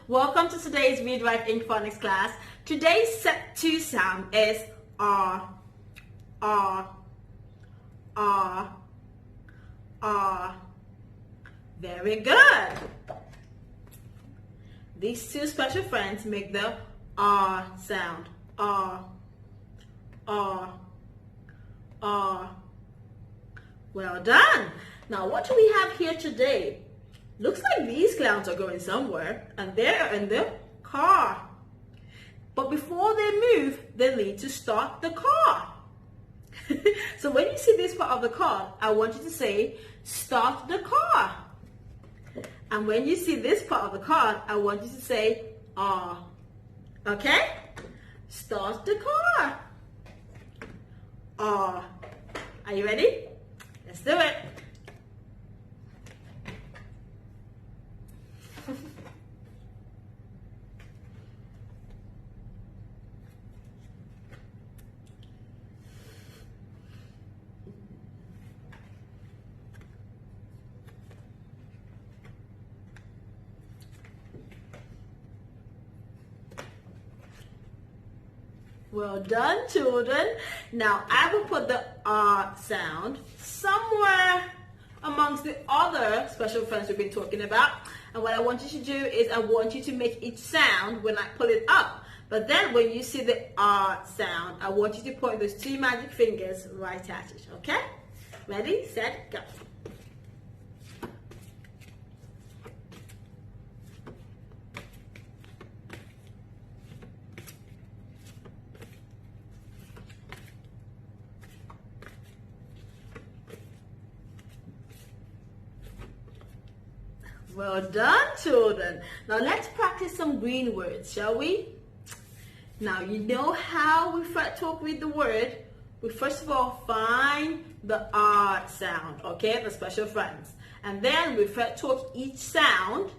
Welcome to today's RWI Phonics class. Today's set 2 sound is R, R, R, R. Very good. These two special friends make the R sound. R, R, R. Well done. Now what do we have here today? Looks like these clowns are going somewhere and they're in the car. But before they move, they need to start the car. So when you see this part of the car, I want you to say, start the car. And when you see this part of the car, I want you to say, R. Okay? Start the car. R. Are you ready? Let's do it. Well done, children. Now I will put the R sound somewhere amongst the other special friends we've been talking about. And what I want you to do is I want you to make each sound when I pull it up. But then when you see the R sound, I want you to point those two magic fingers right at it. Okay? Ready, set, go. Well done, children. Now let's practice some green words, shall we? Now you know how we talk with the word. We first of all find the R sound, okay, the special friends. And then we talk each sound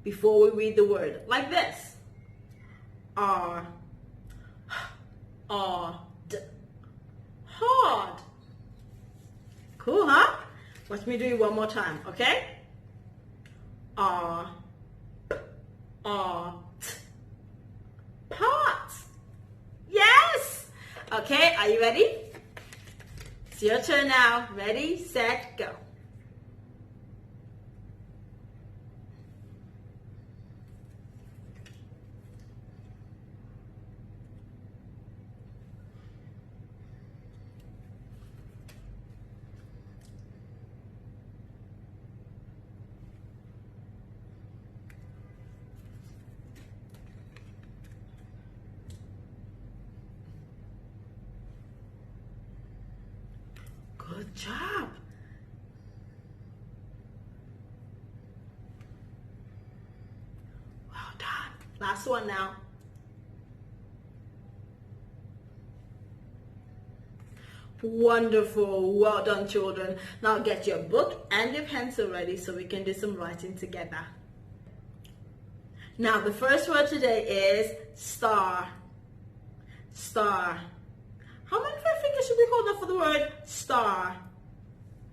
before we read the word, like this. R, R, D, hard. Cool, huh? Watch me do it one more time, okay? R, R, T, pot. Yes. Okay, are you ready? It's your turn now. Ready, set, go. Good job. Well done. Last one now. Wonderful. Well done, children. Now get your book and your pencil ready so we can do some writing together. Now the first word today is star. Star. How many fingers should we hold up for the word star?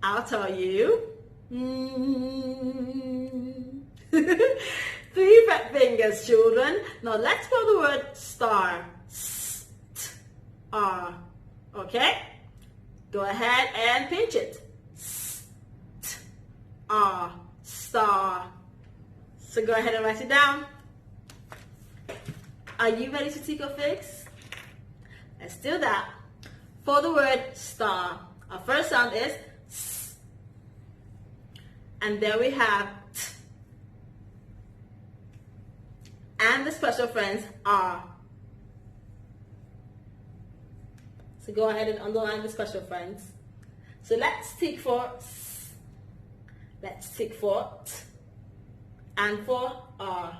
I'll tell you. 3 fingers, children. Now let's spell the word star. S-T-R. Okay? Go ahead and pinch it. S-T-R. Star. So go ahead and write it down. Are you ready to take a fix? Let's do that. For the word star, our first sound is S. And then we have T. And the special friends R. So go ahead and underline the special friends. So let's tick for S. Let's tick for T. And for R.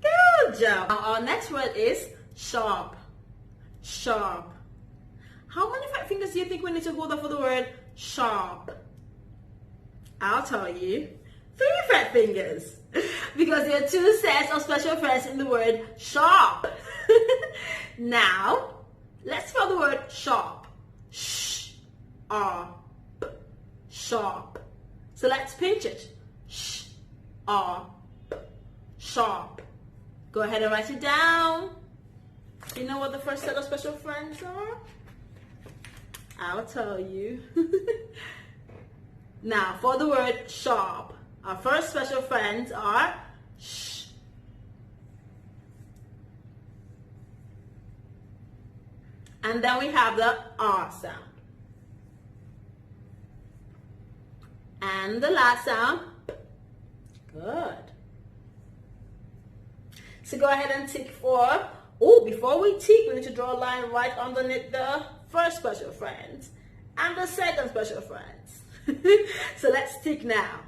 Good job. Now our next word is sharp. Sharp. How many fingers do you think we need to hold up for the word sharp? I'll tell you. 3 fingers. Because there are 2 sets of special friends in the word sharp. Now, let's spell the word sharp. Sh-R-P. Sharp. So let's pinch it. Sh-R-P. sharp. Go ahead and write it down. You know what the first set of special friends are? I'll tell you. Now, for the word sharp, our first special friends are sh. And then we have the R sound. And the last sound, good. So go ahead and tick for, before we tick, we need to draw a line right underneath the first special friends and the second special friends. So let's tick now.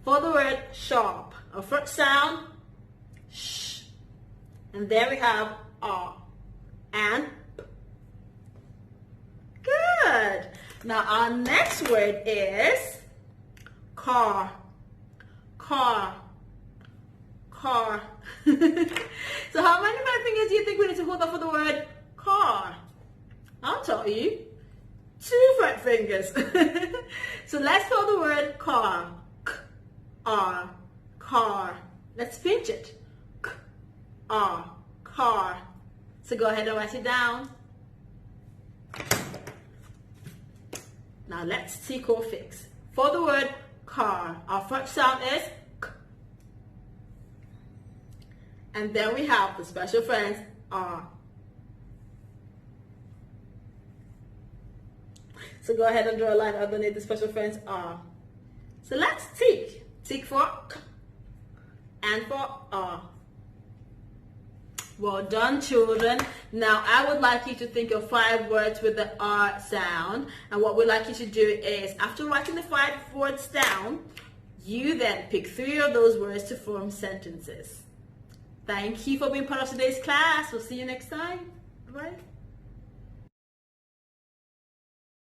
For the word sharp, our first sound, sh. And there we have R and P. Good. Now our next word is car. Car. Car. So how many of my fingers do you think we need to hold up for the word car? I'll tell you. 2 front fingers. So let's hold the word car. K-R. Car. Let's pinch it. K-R. Car. So go ahead and write it down. Now let's tick or fix. For the word car, our first sound is K. And then we have the special friends R. So go ahead and draw a line underneath the special friends R. So let's tick. Tick for K and for R. Well done, children. Now I would like you to think of 5 words with the R sound. And what we'd like you to do is, after writing the 5 words down, you then pick 3 of those words to form sentences. Thank you for being part of today's class. We'll see you next time. Bye.